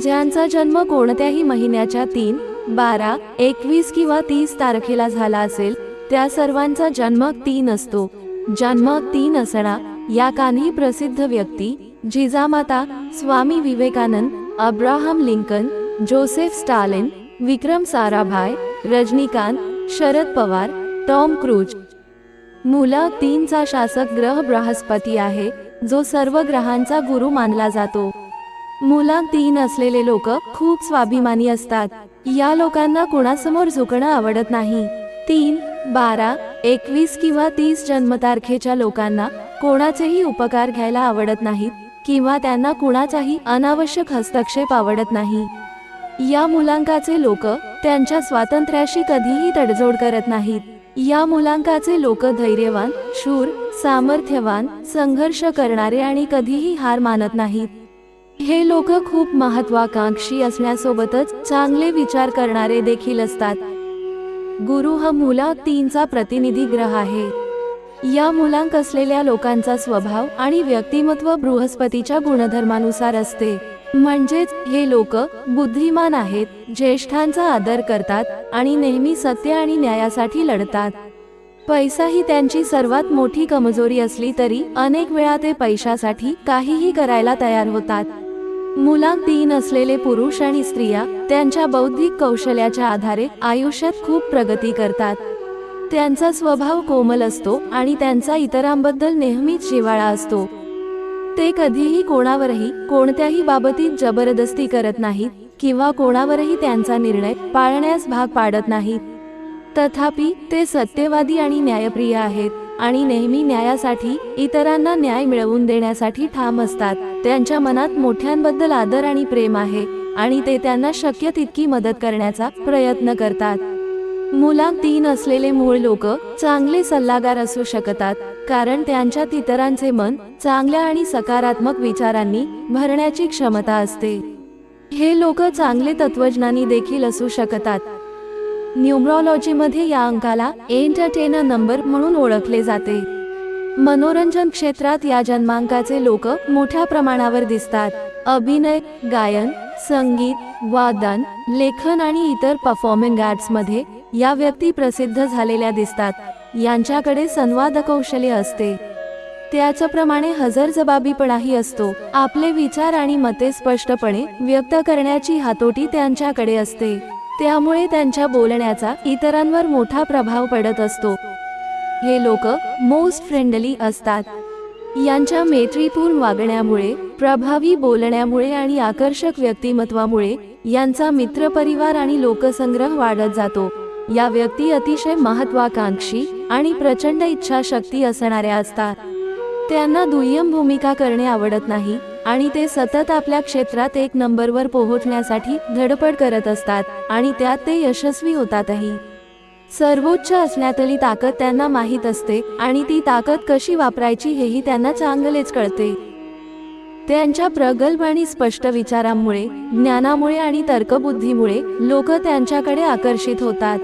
ज्यांचा जन्म कोणत्याही महिन्याच्या 3, 12, 21 किंवा 30 तारखेला झाला असेल त्या सर्वांचा जन्म 3 असतो। जन्म 3 असणा या काहीही प्रसिद्ध व्यक्ती Jijamata, Swami Vivekananda, Abraham Lincoln, Joseph Stalin, Vikram Sarabhai, Rajinikanth, Sharad Pawar, Tom Cruise. मूला 3 चा शासक ग्रह बृहस्पती आहे, जो सर्व ग्रहांचा गुरु मानला जातो। मूला 3 असलेले लोक खूप स्वाभिमानी असतात। या लोकांना कोणासमोर झुकणं आवडत नाही। 3, 12, 21 किंवा 30 जन्मतारखेच्या लोकांना कोणाचेही उपकार घ्यायला आवडत नाहीत किंवा त्यांना कुणाचाही अनावश्यक हस्तक्षेप आवडत नाही। या मूलांकाचे लोक त्यांच्या स्वातंत्र्याशी कधीही तडजोड करत नाहीत। या मूलांकाचे लोक धैर्यवान, शूर, सामर्थ्यवान, संघर्ष करणारे आणि कधीही हार मानत नाहीत। हे लोक खूप महत्वाकांक्षी असण्यासोबतच चांगले विचार करणारे देखील असतात। गुरु हा मूला 3 चा प्रतिनिधी ग्रह आहे। या मूलांक असलेल्या लोकांचा स्वभाव आणि व्यक्तिमत्व बृहस्पतीच्या गुणधर्मानुसार असते। म्हणजेच हे लोक बुद्धिमान आहेत, ज्येष्ठांचा आदर करतात आणि नेहमी सत्य आणि न्यायासाठी लढतात। पैसा ही त्यांची सर्वात मोठी कमजोरी असली तरी अनेक वेळा ते पैशासाठी काहीही करायला तयार होतात। मूलांक 3 असलेले पुरुष आणि स्त्रिया त्यांच्या बौद्धिक कौशल्याच्या आधारे आयुष्यात खूप प्रगती करतात। त्यांचा स्वभाव कोमल असतो आणि त्यांचा इतरांबद्दल नेहमीच जिव्हाळा असतो। ते कधीही कोणावरही कोणत्याही बाबतीत जबरदस्ती करत नाहीत किंवा कोणावरही त्यांचा निर्णय पाळण्यास भाग पाडत नाहीत। तथापि ते सत्यवादी आणि न्यायप्रिय आहेत आणि नेहमी न्यायासाठी, इतरांना न्याय मिळवून देण्यासाठी ठाम असतात। त्यांच्या मनात मोठ्यांबद्दल आदर आणि प्रेम आहे आणि ते त्यांना शक्य तितकी मदत करण्याचा प्रयत्न करतात। मूलांक 3 असलेले मूळ लोक चांगले सल्लागार असू शकतात, कारण त्यांच्यात इतरांचे मन चांगल्या आणि सकारात्मक विचारांनी भरण्याची क्षमता असते। हे लोक चांगले तत्वज्ञानी देखील असू शकतात। न्यूमरॉलॉजीमध्ये या अंकाला एंटरटेनर नंबर म्हणून ओळखले जाते। मनोरंजन क्षेत्रात या जन्मांकाचे लोक मोठ्या प्रमाणावर दिसतात। अभिनय, गायन, संगीत, वादन, लेखन आणि इतर परफॉर्मिंग आर्ट्समध्ये या व्यक्ती प्रसिद्ध झालेल्या दिसतात। यांच्याकडे संवाद कौशल्य असते, त्याचप्रमाणे हजरजबाबीपणाही असतो। आपले विचार आणि मते स्पष्टपणे व्यक्त करण्याची हातोटी त्यांच्याकडे असते, त्यामुळे त्यांच्या बोलण्याचा इतरांवर मोठा प्रभाव पडत असतो। हे लोक मोस्ट फ्रेंडली असतात। यांच्या मैत्रीपूर्ण वागण्यामुळे, प्रभावी बोलण्यामुळे आणि आकर्षक व्यक्तिमत्वामुळे यांचा मित्रपरिवार आणि लोकसंग्रह वाढत जातो। या व्यक्ती अतिशय महत्वाकांक्षी आणि प्रचंड इच्छाशक्ती असणाऱ्या असतात। त्यांना दुय्यम भूमिका करणे आवडत नाही आणि ते सतत आपल्या क्षेत्रात 1 नंबरवर पोहोचण्यासाठी धडपड करत असतात आणि त्यात ते यशस्वी होतातही। सर्वोच्च असण्यातली ताकद त्यांना माहीत असते आणि ती ताकद कशी वापरायची हेही त्यांना चांगलेच कळते। त्यांच्या प्रगल्भ आणि स्पष्ट विचारांमुळे, ज्ञानामुळे आणि तर्कबुद्धीमुळे लोक त्यांच्याकडे आकर्षित होतात।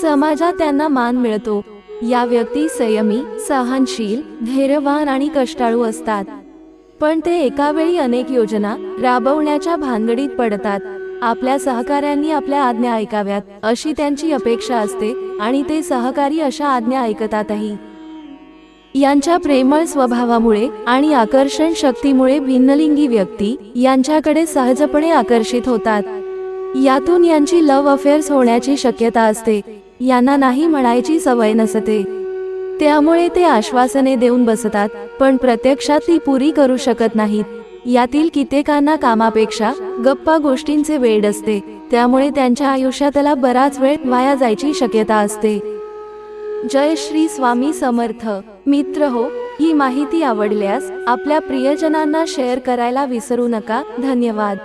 समाजात त्यांना मान मिळतो। या व्यक्ती संयमी, सहनशील, धैर्यवान आणि कष्टाळू असतात, पण ते एका वेळी अनेक योजना राबवण्याच्या भानगडीत पडतात। आपल्या सहकाऱ्यांनी आपल्या आज्ञा ऐकाव्यात अशी त्यांची अपेक्षा असते आणि ते सहकारी अशा आज्ञा ऐकतातही। यांच्या प्रेमळ स्वभावामुळे आणि आकर्षण शक्तीमुळे भिन्नलिंगी व्यक्ती यांच्याकडे सहजपणे आकर्षित होतात। यातून यांची लव्ह अफेअर्स होण्याची शक्यता असते। यांना नाही म्हणायची सवय नसते, त्यामुळे ते आश्वासने देऊन बसतात, पण प्रत्यक्षात ती पुरी करू शकत नाहीत। यातील कित्येकांना कामापेक्षा गप्पा गोष्टींचे वेड असते, त्यामुळे त्यांच्या आयुष्यातला बराच वेळ वाया जायची शक्यता असते। जय श्री स्वामी समर्थ। मित्र हो, ही माहिती आवडल्यास आपल्या प्रियजनांना शेअर करायला विसरू नका। धन्यवाद।